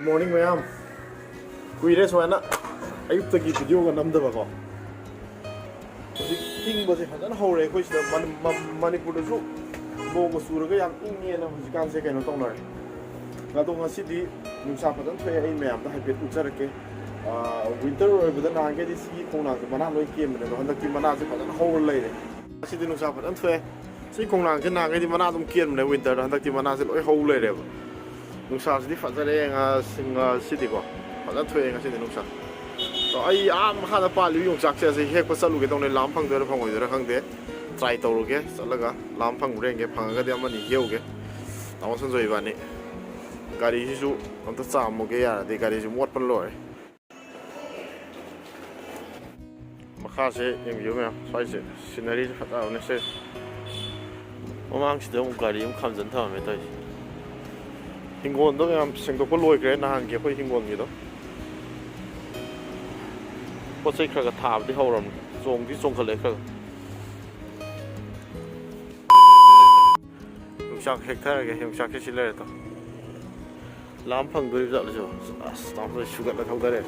morning ma'am. Kuire suana ayuk tagi video ga namdaba ko. Ting base hadan hore ko sida Manipur da su no mo sura ga yang ingi na hujikan se kaino tong nar. Ga dong asidi nungsa padan thoi ai ma'am da habit ujarake winter oi bada na ge di si kongnang se mana loi kem ne handak ki mana se padan hore lai re. Asidi nungsa padan thoi si kongnang se na ge di mana dum kem ne winter handak ki mana se loi hole lai re. Nungsa sidi fazare nga singa sidi ko fazan thoi nga sidi nungsa so ai makha da pa lu Yongchak se hek pa salu ge tong ne lam phang de phang oi de khang de try to ge salaga lam phang reng ge phang ga de amani heu ge taw san joi ba ni gari hi su am ta cha mo ge ya de gari ju mot pan loi makha se yeng yu me sai se scenery khata ne se omang si de gari um kham jan tha me tai Hingon do am sengdokpa loigre nahan ge khoi hingon gi do pochai khra ga thab di horam chong di chong khale khra Yongchak heakthakahrea ge Yongchak ke sile to lam phang do ja lo jo as tam do sugar la thau dare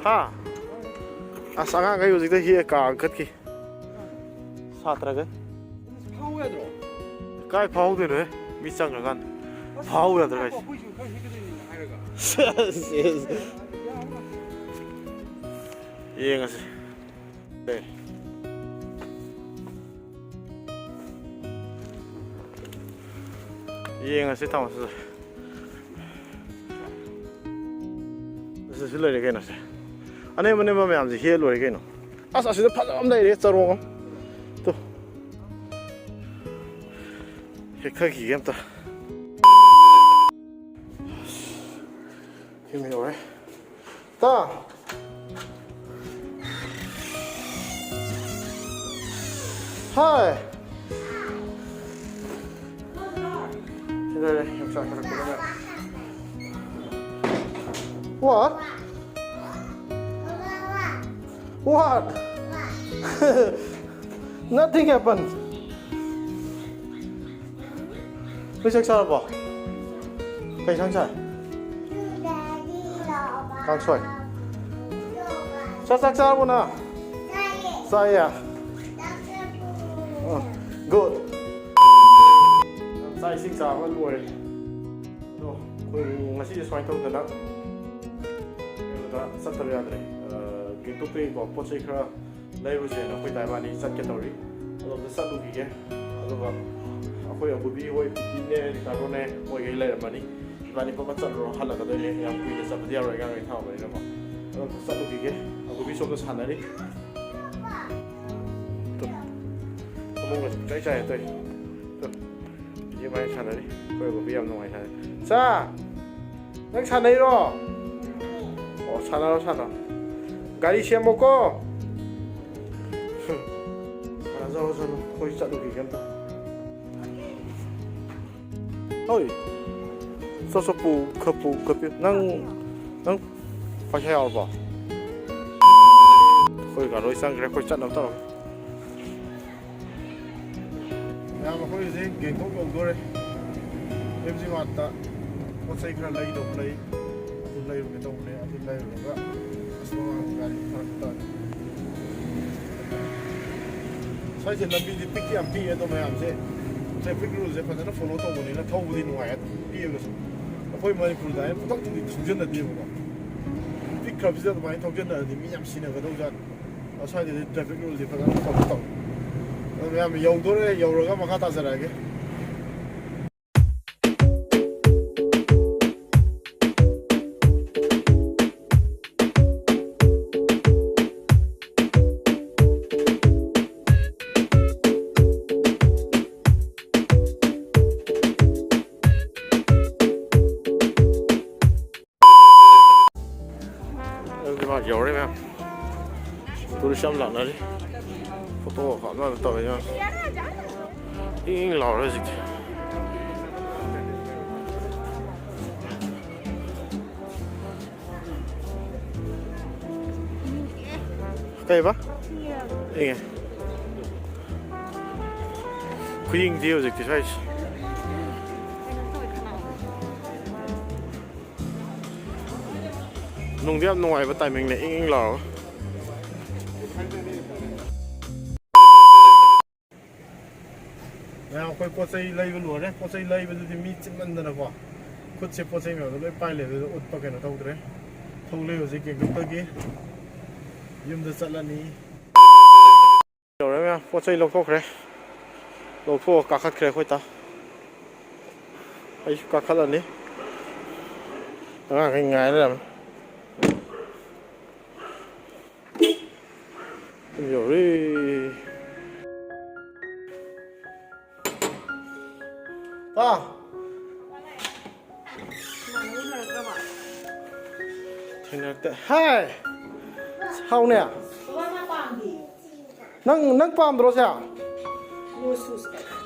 ha asanga ga yu ji de hi ka khat ki satra ga phau ya dro Kai phau de ne mi chang ra gan phau ya dra ye nga se de ye nga se taw se le ge na se ane mane ma me am ji he lo ge no asa se pha am dai re charong to heakthakahrea game ta 힘이 오래 다 하이 기다려 Yongchak 그러면 What? What? Nothing happened. Cái sắc sao bỏ cái sáng trời càng xoay sắc sao luôn à sai à good sai sinh sao vẫn đuổi rồi cùng ngày xoay thông từ đó sắp tới rồi cái tốc độ của pochai khra lấy rồi nó quay đại bani sắp kết rồi rồi nó sắp được gì rồi Agubi Agubi pine di karo ne mo ge lai mani bani pa chat ro hala ka de yang kui de sab dia ro ga ngai thau mai na ma sa lu ge Agubi so ka sana ri to mo ngo chai chai toi to ye mai sana ri ko Agubi am no mai sa sa nang sana ro o sana gari siam mo ko ana zo zo ko chat lu ge ta Ôi, sao pu nang phải theo vào, khơi cả đôi sang cái khơi chặt đâu tao, nhà mà khơi gì, geng tốt không thôi, em chỉ hoạt ta, có xây cái lấy đồ lấy cái đồng này, lấy rồi đó, xong rồi cái phát sai trên là bị đi pick em pi đâu mà làm gì Saya fikir saya pada follow tahu ni, nak tahu di nuai, dia tu. Apa yang Manipur dah, tak tu di tujuan dah dia bukan. Fikir kerja tu main tujuan dah di minyak sini ke tujuan. Asal dia traffic rule dia pada follow tahu. Tapi yang tu le, yang orang macam kata saya lagi. Dầu đấy em tôi đi xem lợn này đi photo họ nó tao nhá in lò rồi gì cây bá đây nghe Queen deal gì thì nung đi nung ai bắt tay mình này in lò nào coi pot xây lây vào lúa đấy pot xây lây vào thì mi chim ăn được không cút xếp pot xây mèo nó lấy bay lên rồi út bao cái nó thâu đấy thâu leo gì cái tới kia yếm được sẵn là ní rồi đấy nha pot xây lộc thô k래 lộc thô cả khát k래 khôi ta ai cả khát là ní cái ngày đấy làm nhiều đi ta thế nào thế hai sao nè nang pam rồi sao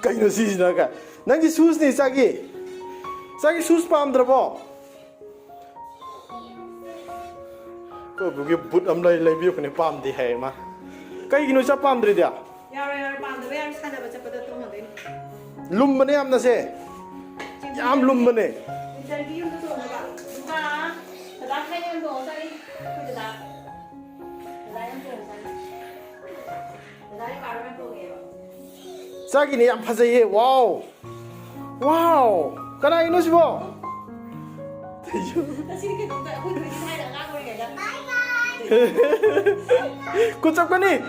cái nó gì nữa cả nang cái sus này sao cái sus pam rồi bỏ cái bữa bút âm lấy biết cái này pam thì hay mà cái nó sao pam rồi đấy lùm bên em là gì am lùm bên này sao cái này am phát gì wow wow cái này nó gì vậy cô chấp cái này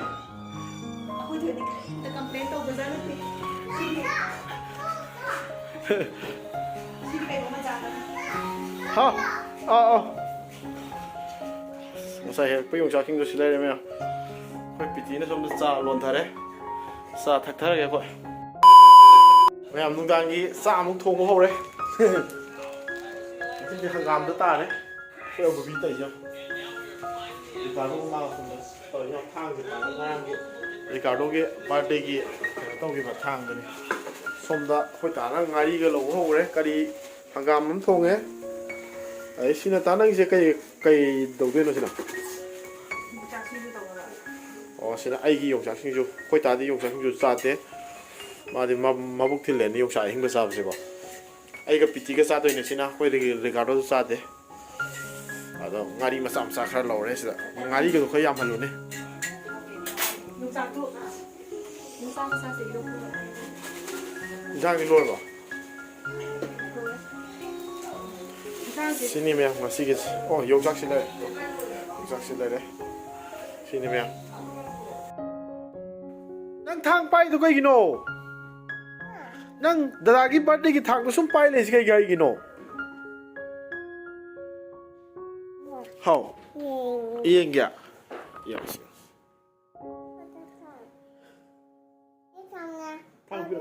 hả sai bây giờ Yongchak kinh doanh đây này phải bị tí nó xong nó xa luôn thật đấy xa thật thật kìa vậy mày làm nung đang nghĩ xa muốn thùng có hậu đấy cái hàng gam đứa ta đấy cái ông bị tẩy chưa thì cả nó mang tẩy nhau thang thì nó ngang kìa thì cả nó kia ba đây kia tao kia mặt thang rồi này xong đã phải trả nó ngay đi cái lỗ hậu đấy cái đi hàng gam nó thùng ấy ấy xin là tao đang sẽ cây đầu tiên nó xin nào xin là ai cái Yongchak sinh chú phải trả đi Yongchak sinh chú sát đấy mà thì mà bốc thì lên Yongchak hình cái sao vậy bà ai cái piti cái sát đấy này xin nào phải đi Ricardo sát đấy à đó ngay đi mà sắm sát khai lẩu đấy xin là ngay đi cái đồ khai yam luôn đấy Yongchak đi luôn bà xin đi mẹ mà xin cái Yongchak xin đây Yongchak xin đây đấy xin đi mẹ nang thang pai tu kai gino nang dada ki birthday ki thang tu sum pai le kai gai gino how iyeng ya yes thang bi